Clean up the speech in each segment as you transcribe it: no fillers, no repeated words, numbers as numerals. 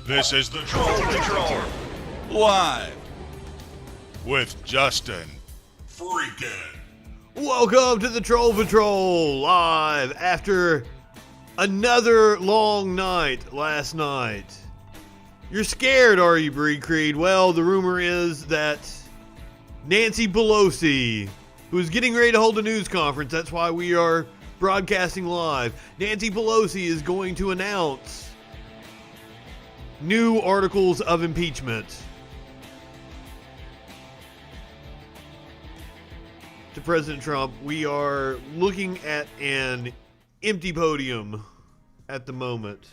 This is the Troll Patrol, live with Justin FREAKIN. Welcome to the Troll Patrol, live after another long night last night. You're scared, are you, Breed Creed? Well, the rumor is that Nancy Pelosi, who is getting ready to hold a news conference, that's why we are broadcasting live, Nancy Pelosi is going to announce new articles of impeachment to President Trump. We are looking at an empty podium at the moment.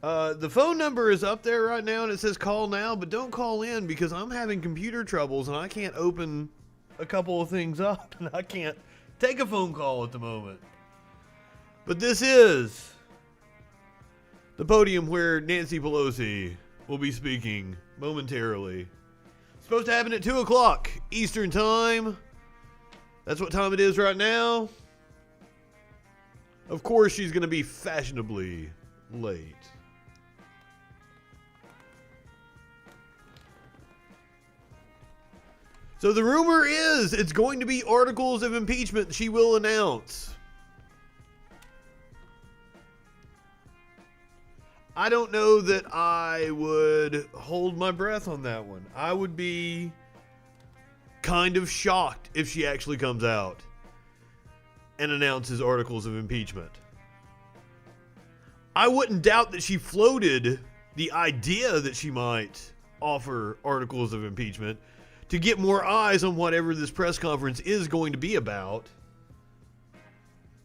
The phone number is up there right now and it says call now, but don't call in because I'm having computer troubles and I can't open a couple of things up and I can't take a phone call at the moment. But this is the podium where Nancy Pelosi will be speaking momentarily. It's supposed to happen at 2 o'clock Eastern Time. That's what time it is right now. Of course, she's going to be fashionably late. So the rumor is it's going to be articles of impeachment she will announce. I don't know that I would hold my breath on that one. I would be kind of shocked if she actually comes out and announces articles of impeachment. I wouldn't doubt that she floated the idea that she might offer articles of impeachment to get more eyes on whatever this press conference is going to be about.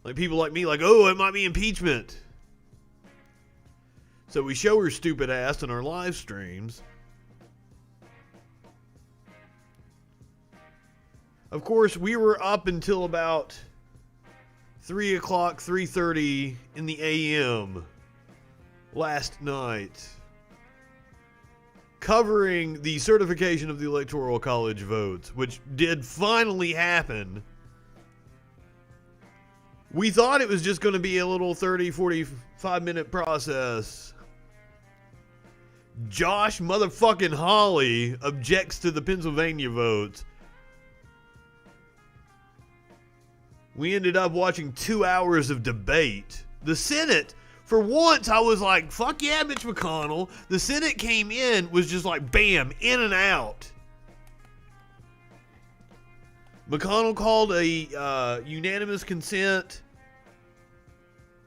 Like people like me, like, oh, it might be impeachment. So we show her stupid ass in our live streams. Of course, we were up until about 3 o'clock, 3:30 in the a.m. last night, covering the certification of the Electoral College votes, which did finally happen. We thought it was just going to be a little 30, 45 minute process. Josh motherfucking Hawley objects to the Pennsylvania votes. We ended up watching 2 hours of debate. The Senate, for once, I was like, fuck yeah, Mitch McConnell. The Senate came in, was just like, bam, in and out. McConnell called a unanimous consent.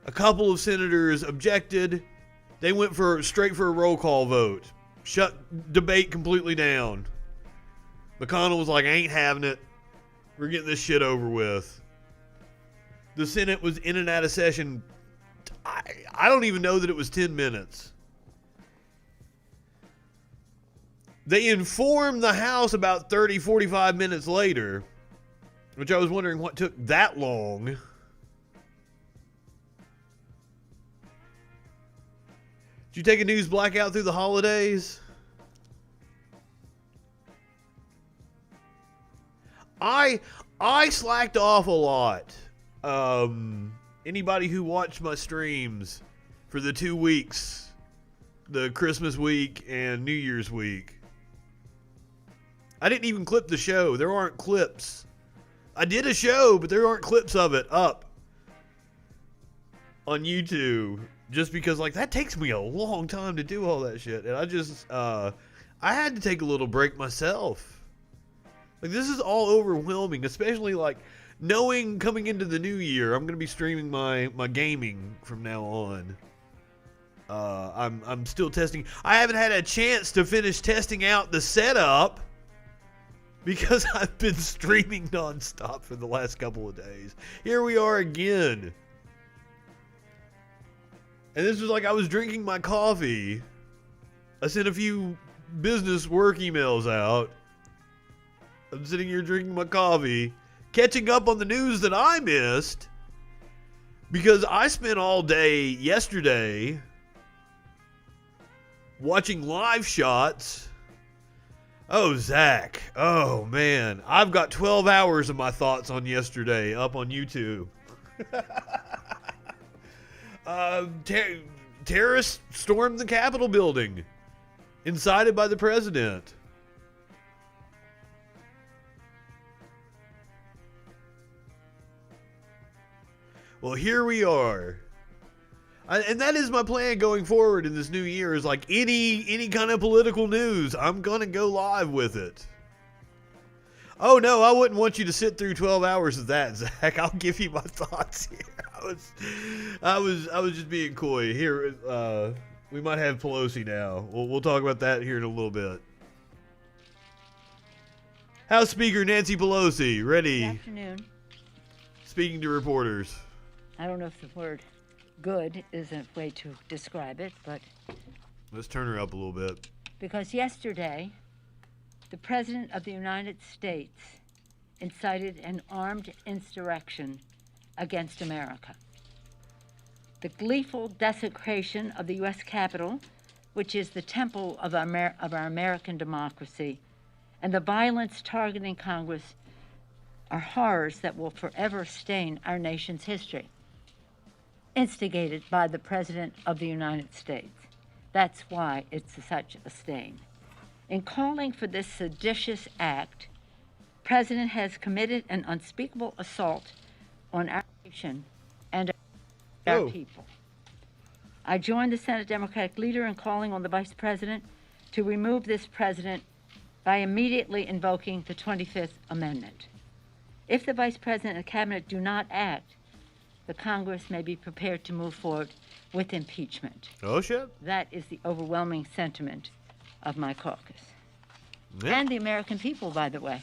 A couple of senators objected. They went straight for a roll call vote. Shut debate completely down. McConnell was like, I ain't having it. We're getting this shit over with. The Senate was in and out of session. I don't even know that it was 10 minutes. They informed the House about 30, 45 minutes later, which I was wondering what took that long. Did you take a news blackout through the holidays? I slacked off a lot. Anybody who watched my streams for the 2 weeks, the Christmas week and New Year's week, I didn't even clip the show. There aren't clips. I did a show, but there aren't clips of it up on YouTube. Just because, like, that takes me a long time to do all that shit. And I had to take a little break myself. Like, this is all overwhelming, especially, like, knowing coming into the new year, I'm going to be streaming my gaming from now on. I'm still testing. I haven't had a chance to finish testing out the setup because I've been streaming nonstop for the last couple of days. Here we are again. And this was like I was drinking my coffee. I sent a few business work emails out. I'm sitting here drinking my coffee, catching up on the news that I missed because I spent all day yesterday watching live shots Oh, Zach. Oh, man. I've got 12 hours of my thoughts on yesterday up on YouTube. Terrorists stormed the Capitol building, incited by the president. Well, here we are. And that is my plan going forward in this new year, is like any kind of political news, I'm going to go live with it. Oh, no, I wouldn't want you to sit through 12 hours of that, Zach. I'll give you my thoughts here. I was just being coy. Here, we might have Pelosi now. We'll talk about that here in a little bit. House Speaker Nancy Pelosi, ready. Good afternoon. Speaking to reporters. I don't know if the word good is a way to describe it, but Let's turn her up a little bit. because yesterday, the President of the United States incited an armed insurrection against America. The gleeful desecration of the U.S. Capitol, which is the temple of our American democracy, and the violence targeting Congress are horrors that will forever stain our nation's history, instigated by the President of the United States. That's why it's such a stain. In calling for this seditious act, the President has committed an unspeakable assault on our nation and our people. I join the Senate Democratic leader in calling on the Vice President to remove this President by immediately invoking the 25th Amendment. If the Vice President and the Cabinet do not act, the Congress may be prepared to move forward with impeachment. Oh, shit. That is the overwhelming sentiment of my caucus. Yeah. And the American people, by the way.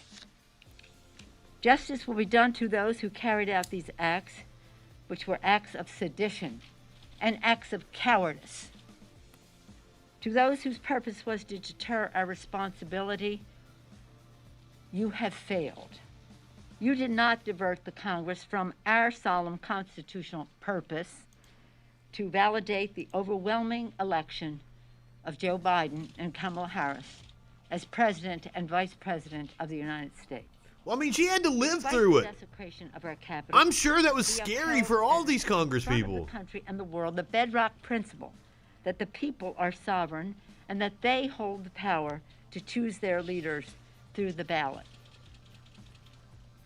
Justice will be done to those who carried out these acts, which were acts of sedition and acts of cowardice. To those whose purpose was to deter our responsibility, you have failed. You did not divert the Congress from our solemn constitutional purpose to validate the overwhelming election of Joe Biden and Kamala Harris as President and Vice President of the United States. Well, I mean, she had to live Despite through the it. desecration of our capital, I'm sure that was we scary upheld for all as these the front congresspeople. of the country and the world the bedrock principle that the people are sovereign and that they hold the power to choose their leaders through the ballot,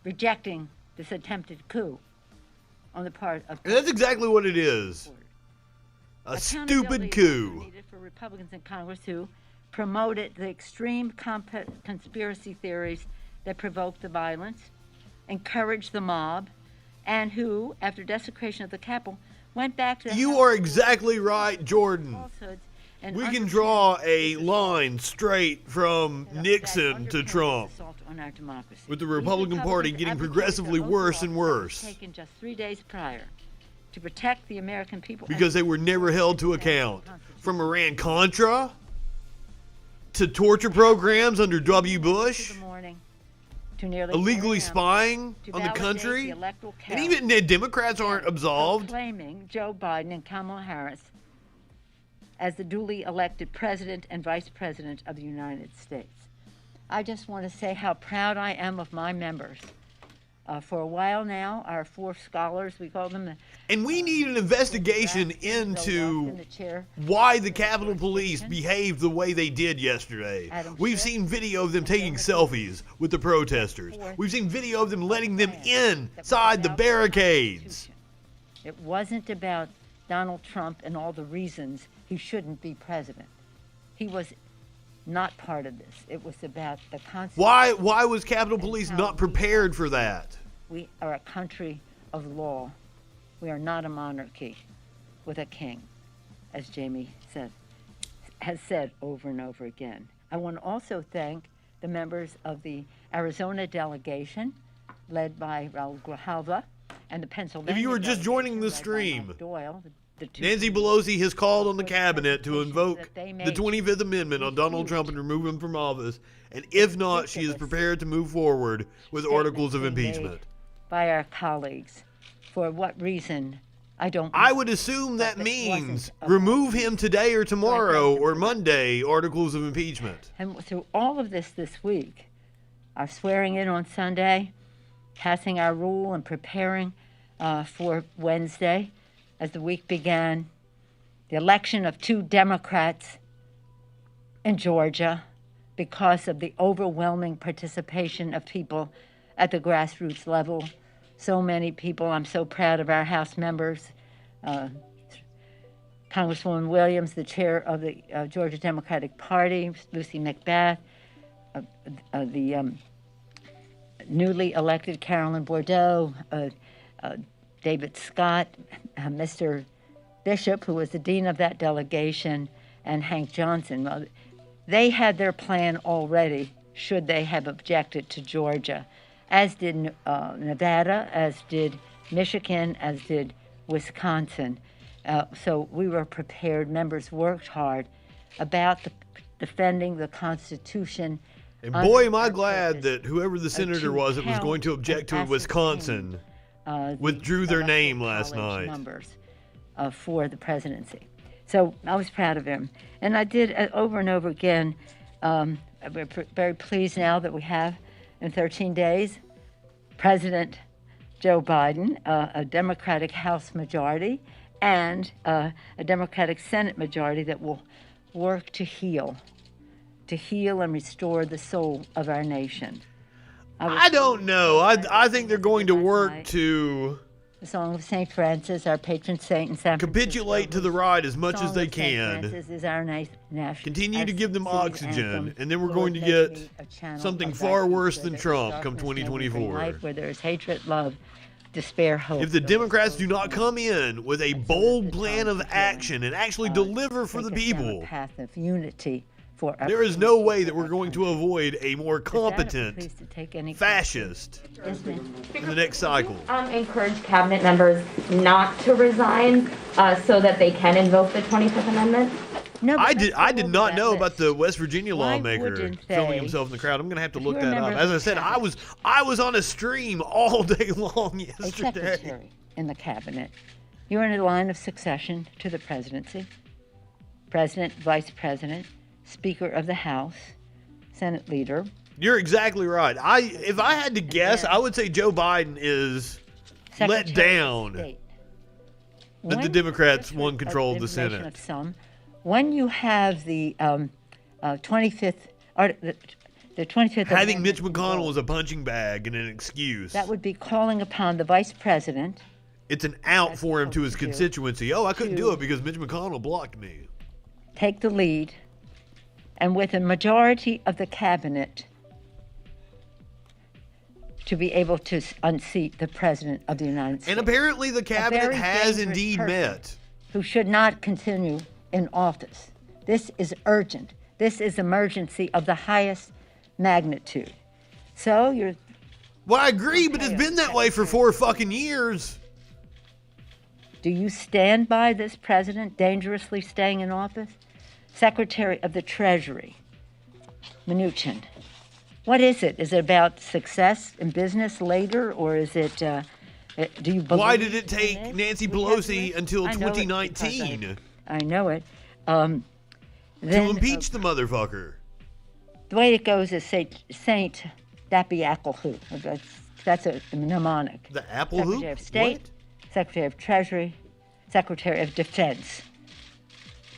rejecting this attempted coup on the part of And that's exactly what it is. A Accountability stupid is coup. also needed for Republicans in Congress who promoted the extreme conspiracy theories that provoked the violence, encouraged the mob, and who, after desecration of the Capitol, went back to the You House are of exactly right, Jordan. falsehoods and We can understanding draw a the line straight from that Nixon to underpins Trump, assault on our democracy. with the These Republican Party Republicans getting advocated progressively the oath worse of and office that was worse taken just 3 days prior to protect the American people because they were never held to account. From Iran-Contra to torture programs under W. Bush, the morning to nearly illegally 4 a.m. spying to on the validate country, the electoral and count, even the Democrats aren't absolved. proclaiming Joe Biden and Kamala Harris as the duly elected President and Vice President of the United States. I just want to say how proud I am of my members. For a while now, our 4 scholars, we call them, And we need an investigation into why the Capitol Police behaved the way they did yesterday. We've seen video of them taking selfies with the protesters. We've seen video of them letting them inside the barricades. It wasn't about Donald Trump and all the reasons he shouldn't be president. He was not part of this. It was about the Constitution. Why was Capitol Police not prepared for that? We are a country of law. We are not a monarchy with a king, as Jamie has said over and over again. I want to also thank the members of the Arizona delegation, led by Raul Grijalva, and the Pennsylvania If you were just joining the delegation, led by stream, Mike Doyle, the two Nancy Pelosi has called on the cabinet to invoke the 25th Amendment on Donald Trump and remove him from office. And if not, she is prepared to move forward with articles of statements being impeachment. made by our colleagues. For what reason I would assume that means remove him today or tomorrow or Monday, articles of impeachment. And through all of this week, our swearing in on Sunday, passing our rule and preparing for Wednesday as the week began, the election of 2 Democrats in Georgia because of the overwhelming participation of people at the grassroots level. So many people. I'm so proud of our House members. Congresswoman Williams, the chair of the Georgia Democratic Party, Lucy McBath, the newly elected Carolyn Bordeaux, David Scott, Mr. Bishop, who was the dean of that delegation, and Hank Johnson. Well, they had their plan already, should they have objected to Georgia, as did Nevada, as did Michigan, as did Wisconsin. So we were prepared. Members worked hard about defending the Constitution. And boy, am I glad that whoever the senator was that was going to object to it, Wisconsin, withdrew their name last night. Numbers for the presidency. So I was proud of him. And I did over and over again. We're very pleased now that we have, in 13 days, President Joe Biden, a Democratic House majority, and a Democratic Senate majority that will work to heal and restore the soul of our nation. I don't know. I think they're going to work to the Song of St. Francis, our patron saint in San Francisco. Capitulate to the right as much as they can. St. Francis is our national. Continue to give them oxygen, and then we're going to get something far worse than Trump come 2024. Where there is hatred, love, despair, hope. If the Democrats do not come in with a bold plan of action and actually deliver for the people, path of unity. There is no way that we're going to avoid a more competent fascist in the next cycle. Encourage cabinet members not to resign so that they can invoke the 25th Amendment? No, I did not know about the West Virginia lawmaker filming himself in the crowd. I'm going to have to look that up. As I said, I was on a stream all day long yesterday. A secretary in the cabinet. You're in a line of succession to the presidency. President, vice president, Speaker of the House, Senate leader. You're exactly right. If I had to guess, I would say Joe Biden is let down that the Democrats won control of the Senate. When you have the 25th, or the 25th, having Mitch McConnell as a punching bag and an excuse, that would be calling upon the vice president. It's an out for him to his constituency. Oh, I couldn't do it because Mitch McConnell blocked me. Take the lead. And with a majority of the cabinet to be able to unseat the President of the United States. And apparently the cabinet has indeed met. Who should not continue in office. This is urgent. This is emergency of the highest magnitude. So you're... Well, I agree, but it's been that way for 4 fucking years. Do you stand by this president dangerously staying in office? Secretary of the Treasury, Mnuchin. What is it? Is it about success in business later, or is it, do you believe? Why did it take Nancy Pelosi until 2019? I know it. To impeach the motherfucker. The way it goes is Saint Dappy Applehu. That's a mnemonic. The Applehu? Secretary of State, what? Secretary of Treasury, Secretary of Defense.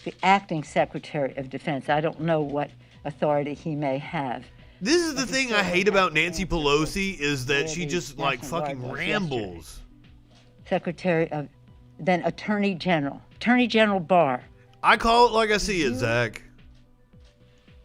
The acting Secretary of Defense. I don't know what authority he may have. This is the thing I hate about Nancy Pelosi is that she just like fucking rambles. Secretary of, then Attorney General. Attorney General Barr. I call it like I see it, Zach.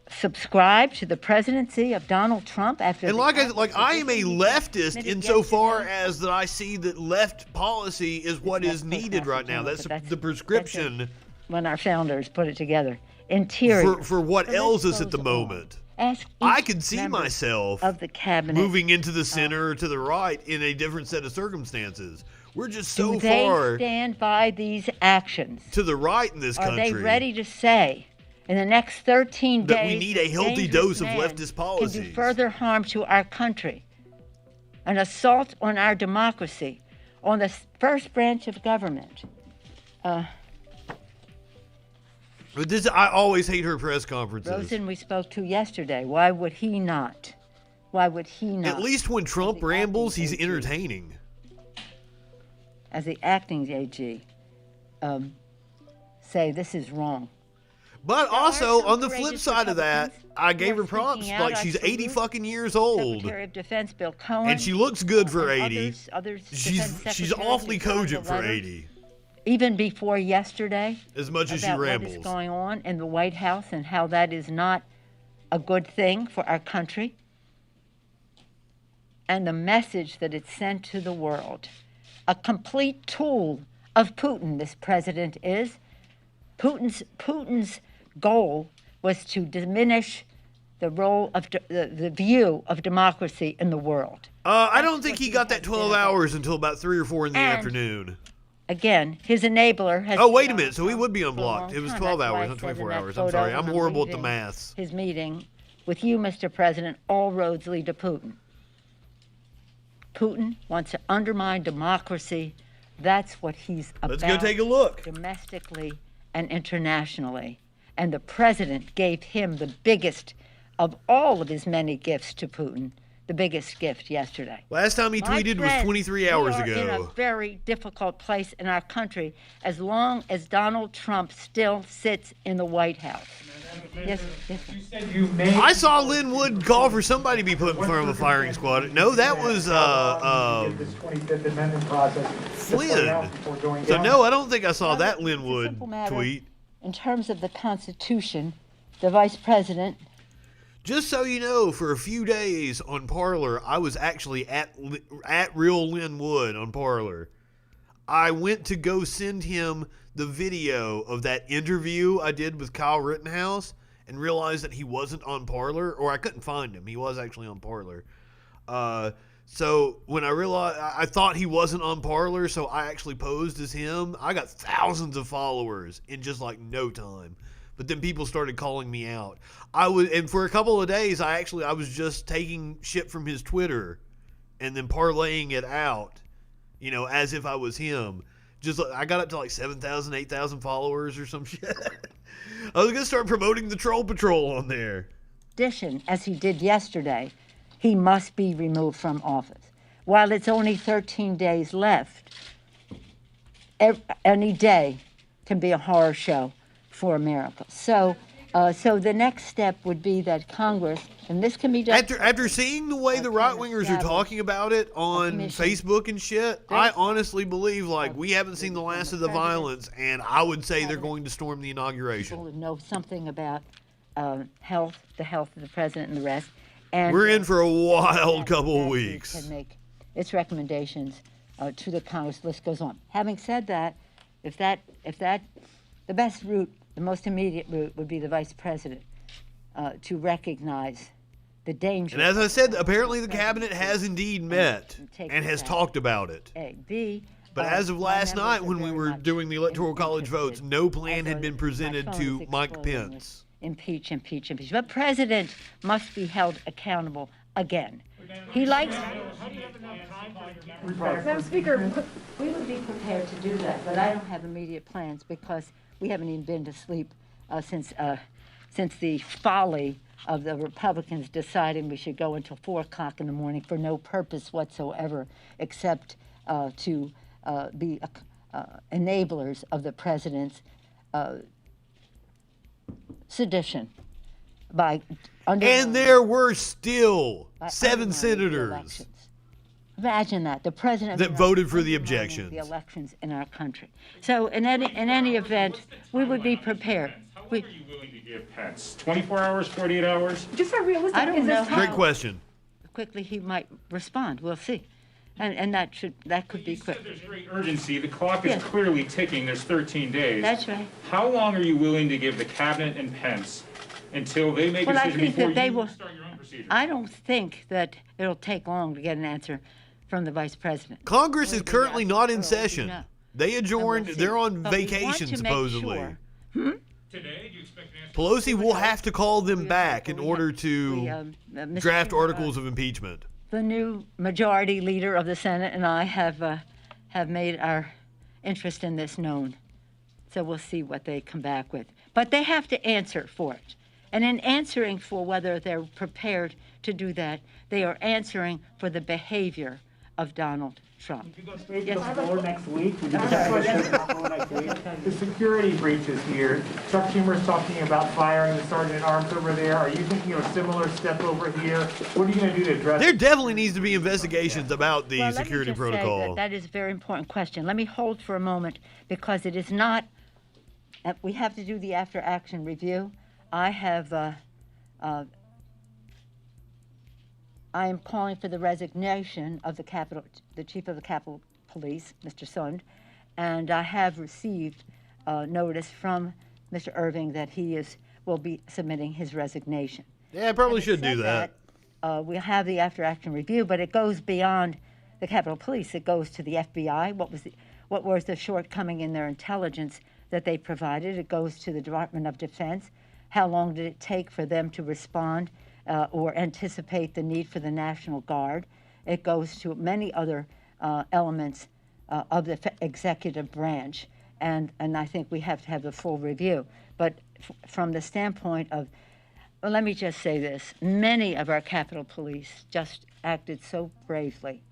Subscribe to the presidency of Donald Trump after. And I am a leftist insofar as that I see that left policy is what is needed right now. That's the prescription. When our founders put it together. Interior. For what ails us at the moment. I could see myself of the cabinet moving into the center or to the right in a different set of circumstances. We're just so do far they stand by these actions to the right in this country. Are they ready to say in the next 13 days that we need a healthy dose of leftist policies? Can do further harm to our country, an assault on our democracy? on the first branch of government. But I always hate her press conferences. Rosen we spoke to yesterday. Why would he not? Why would he not? At least when Trump rambles, he's entertaining. As the acting AG, say this is wrong. But also, on the flip side of that, I gave her props. Like, she's 80 fucking years old. Secretary of Defense Bill Cohen. And she looks good for 80. Others She's awfully cogent for 80. Even before yesterday. As much as she rambles. What is going on in the White House and how that is not a good thing for our country. And the message that it sent to the world. A complete tool of Putin, this president is. Putin's goal was to diminish the role of the view of democracy in the world. I don't think he got that 12 hours until about 3 or 4 in the afternoon. Again, his enabler has... Oh, wait a minute. So he would be unblocked. It was 12 hours, not 24 hours. I'm sorry. I'm horrible at the maths. His meeting with you, Mr. President, all roads lead to Putin. Putin wants to undermine democracy. That's what he's about. Let's go take a look. Domestically and internationally. And the president gave him the biggest of all of his many gifts to Putin, the biggest gift yesterday. Last time he tweeted was 23 hours ago. We are in a very difficult place in our country as long as Donald Trump still sits in the White House. Yes. I saw Lynn Wood call for somebody to be put in front of a firing squad. No, that was Flynn. So no, I don't think I saw that Lynn Wood tweet. In terms of the Constitution, the Vice President... Just so you know, for a few days on Parler, I was actually at real Lynn Wood on Parler. I went to go send him the video of that interview I did with Kyle Rittenhouse and realized that he wasn't on Parler, or I couldn't find him. He was actually on Parler. So when I realized, I thought he wasn't on Parler, so I actually posed as him. I got thousands of followers in just like no time. But then people started calling me out. And for a couple of days, I was just taking shit from his Twitter and then parlaying it out, you know, as if I was him. I got up to like 7,000, 8,000 followers or some shit. I was going to start promoting the Troll Patrol on there. Addition, as he did yesterday, he must be removed from office. While it's only 13 days left, any day can be a horror show for America. So the next step would be that Congress, and this can be done... After seeing the way the right-wingers are talking about it on Facebook and shit, I honestly believe, like, we haven't seen the last of the violence, and I would say they're going to storm the inauguration. People know something about the health of the president and the rest. And we're in for a wild couple of weeks. Can make its recommendations to the Congress. The list goes on. Having said that, if the best route, the most immediate route, would be the vice president to recognize the danger. And as I said, apparently the cabinet has indeed met and has talked about it. But as of last night, when we were doing the Electoral College votes, no plan had been presented to Mike Pence. Impeach. But president must be held accountable again. He likes... Madam Speaker, we would be prepared to do that, but I don't have immediate plans because we haven't even been to sleep since the folly of the Republicans deciding we should go until 4 o'clock in the morning for no purpose whatsoever except to be enablers of the president's sedition by and there were still 7 senators. Imagine that the president that voted for the objections. The elections in our country. So in any event, we would be prepared. How long are you willing to give Pence? 24 hours, 48 hours? just how realistic I don't is know this? Great question. Quickly he might respond. We'll see, and that could be quick. There's great urgency. The clock is clearly ticking. There's 13 days. That's right. How long are you willing to give the cabinet and Pence until they make a decision before you start your own procedure? I don't think that it'll take long to get an answer from the vice president. Congress is currently not in session. They adjourned. They're on vacation, supposedly. Today, do you expect an answer? Pelosi will have to call them back in order to draft articles of impeachment. The new majority leader of the Senate and I have have made our interest in this known. So we'll see what they come back with. But they have to answer for it. And in answering for whether they're prepared to do that, they are answering for the behavior of Donald Trump. You go straight to the floor next week. The security breaches here. Chuck Schumer's talking about firing the sergeant at arms over there. Are you thinking of a similar step over here? What are you going to do to address There definitely needs to be investigations about the Well, security let me just protocol. say that is a very important question. Let me hold for a moment because it is not. We have to do the after-action review. I am calling for the resignation of the chief of the Capitol Police, Mr. Sund, and I have received notice from Mr. Irving that he will be submitting his resignation. Yeah, I probably Having should do said that. We have the after-action review, but it goes beyond the Capitol Police. It goes to the FBI. What was the shortcoming in their intelligence that they provided? It goes to the Department of Defense. How long did it take for them to respond or anticipate the need for the National Guard? It goes to many other elements of the executive branch, and I think we have to have a full review. But from the standpoint of, well, let me just say this. Many of our Capitol Police just acted so bravely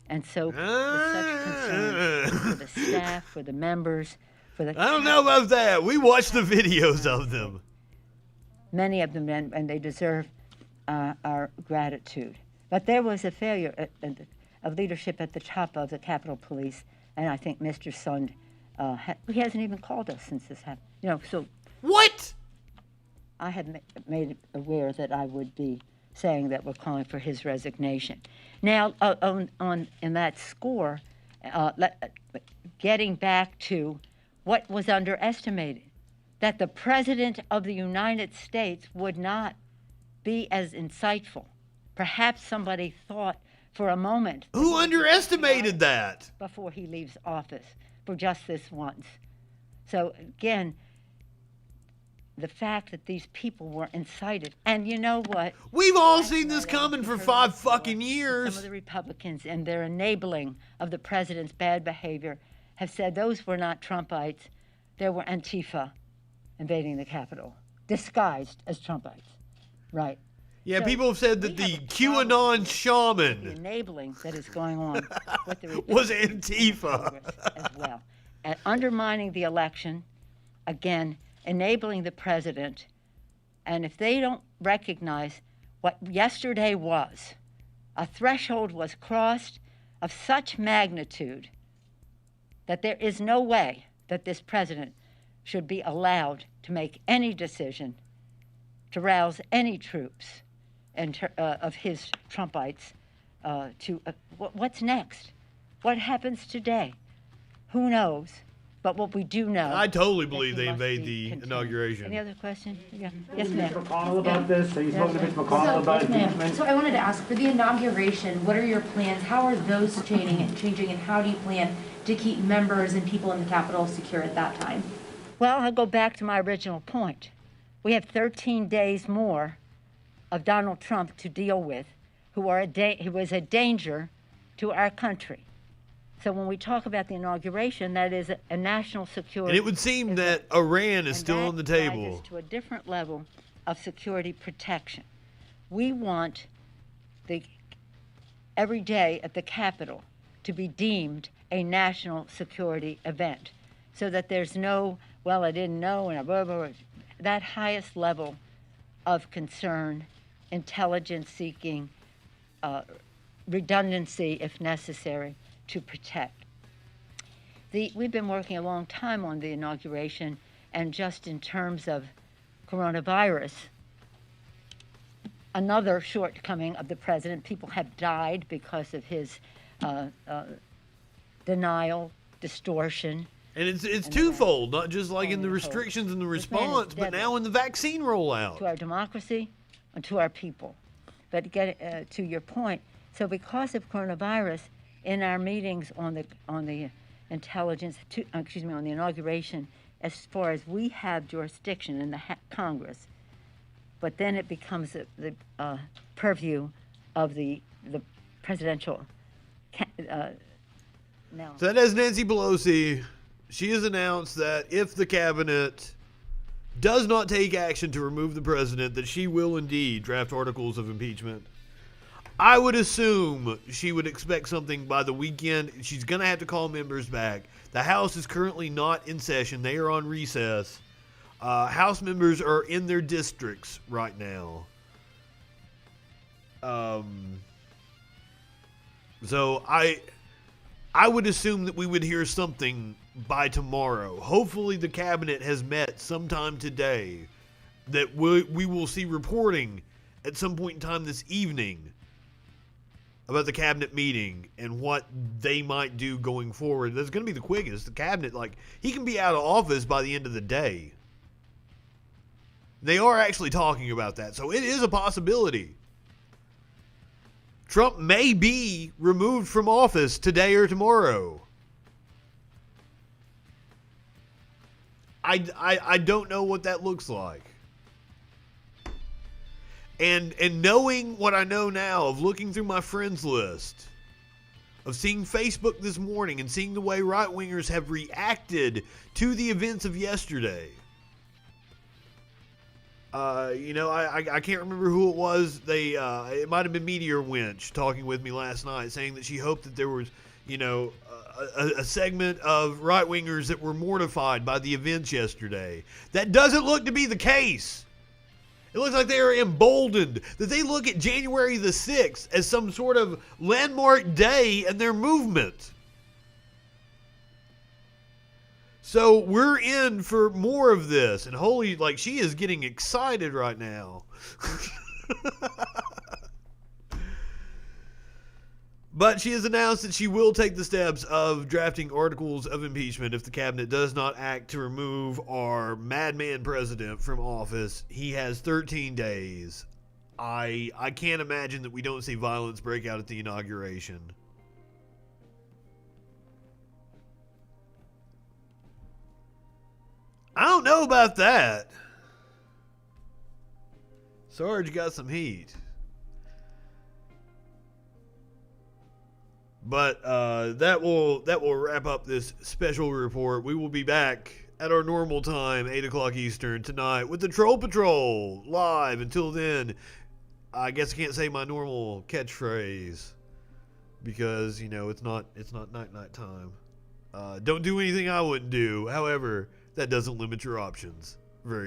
and so with such concern for the staff, for the members, for the... I don't know about that. We watched the videos of them. Many of them, and they deserve our gratitude. But there was a failure of leadership at the top of the Capitol Police, and I think Mr. Sund, he hasn't even called us since this happened. You know, so... What? I had made aware that I would be saying that we're calling for his resignation. Now, in that score, getting back to what was underestimated, that the President of the United States would not be as insightful. Perhaps somebody thought for a moment. Who underestimated that? Before he leaves office for just this once. So again, the fact that these people were incited, and you know what? We've all seen this coming for 5 fucking Some years. of the Republicans and their enabling of the president's bad behavior have said those were not Trumpites, they were Antifa invading the Capitol, disguised as Trumpites, right? Yeah, So people have said that we the have a QAnon problem the shaman enabling that is going on with the was Republican Antifa. Congress as well. And undermining the election, again, enabling the president, and if they don't recognize what yesterday was, a threshold was crossed of such magnitude that there is no way that this president should be allowed to make any decision to rouse any troops of his Trumpites what's next? What happens today? Who knows? But what we do know... I totally that believe he they must invade be the contained. inauguration. Any other question? Yeah. Yes, Yes, Mitch ma'am. McConnell about this? Are you spoken to Mitch McConnell about impeachment? So I wanted to ask, for the inauguration, what are your plans? How are those changing, and how do you plan to keep members and people in the Capitol secure at that time? Well, I'll go back to my original point. We have 13 days more of Donald Trump to deal with, who was a danger to our country. So when we talk about the inauguration, that is a national security. And it would seem that Iran is still on the table. Rises to a different level of security protection. We want every day at the Capitol to be deemed a national security event, so that there's no, well, I didn't know, and blah, blah, blah. That highest level of concern, intelligence seeking, redundancy if necessary, to protect. We've been working a long time on the inauguration, and just in terms of coronavirus, another shortcoming of the president, people have died because of his denial, distortion. And it's twofold, not just like in the restrictions and the response, but now in the vaccine rollout. To our democracy and to our people. But get to your point, so because of coronavirus, in our meetings on the intelligence, on the inauguration, as far as we have jurisdiction in the Congress, but then it becomes the purview of the presidential No. So that is Nancy Pelosi. She has announced that if the cabinet does not take action to remove the president, that she will indeed draft articles of impeachment. I would assume she would expect something by the weekend. She's going to have to call members back. The House is currently not in session. They are on recess. House members are in their districts right now. So I would assume that we would hear something by tomorrow. Hopefully the cabinet has met sometime today, that we will see reporting at some point in time this evening about the cabinet meeting and what they might do going forward. That's going to be the quickest. The cabinet, he can be out of office by the end of the day. They are actually talking about that, so it is a possibility. Trump may be removed from office today or tomorrow. I don't know what that looks like. And knowing what I know now, of looking through my friends list, of seeing Facebook this morning and seeing the way right-wingers have reacted to the events of yesterday. I can't remember who it was. It might have been Meteor Winch talking with me last night, saying that she hoped that there was, a segment of right-wingers that were mortified by the events yesterday. That doesn't look to be the case. It looks like they are emboldened, that they look at January the 6th as some sort of landmark day in their movement. So we're in for more of this. And holy, she is getting excited right now. But she has announced that she will take the steps of drafting articles of impeachment if the cabinet does not act to remove our madman president from office. He has 13 days. I can't imagine that we don't see violence break out at the inauguration. I don't know about that. Sarge got some heat. But that will wrap up this special report. We will be back at our normal time, 8 o'clock Eastern, tonight with the Troll Patrol live. Until then, I guess I can't say my normal catchphrase because, it's not night time. Don't do anything I wouldn't do. However, that doesn't limit your options very much.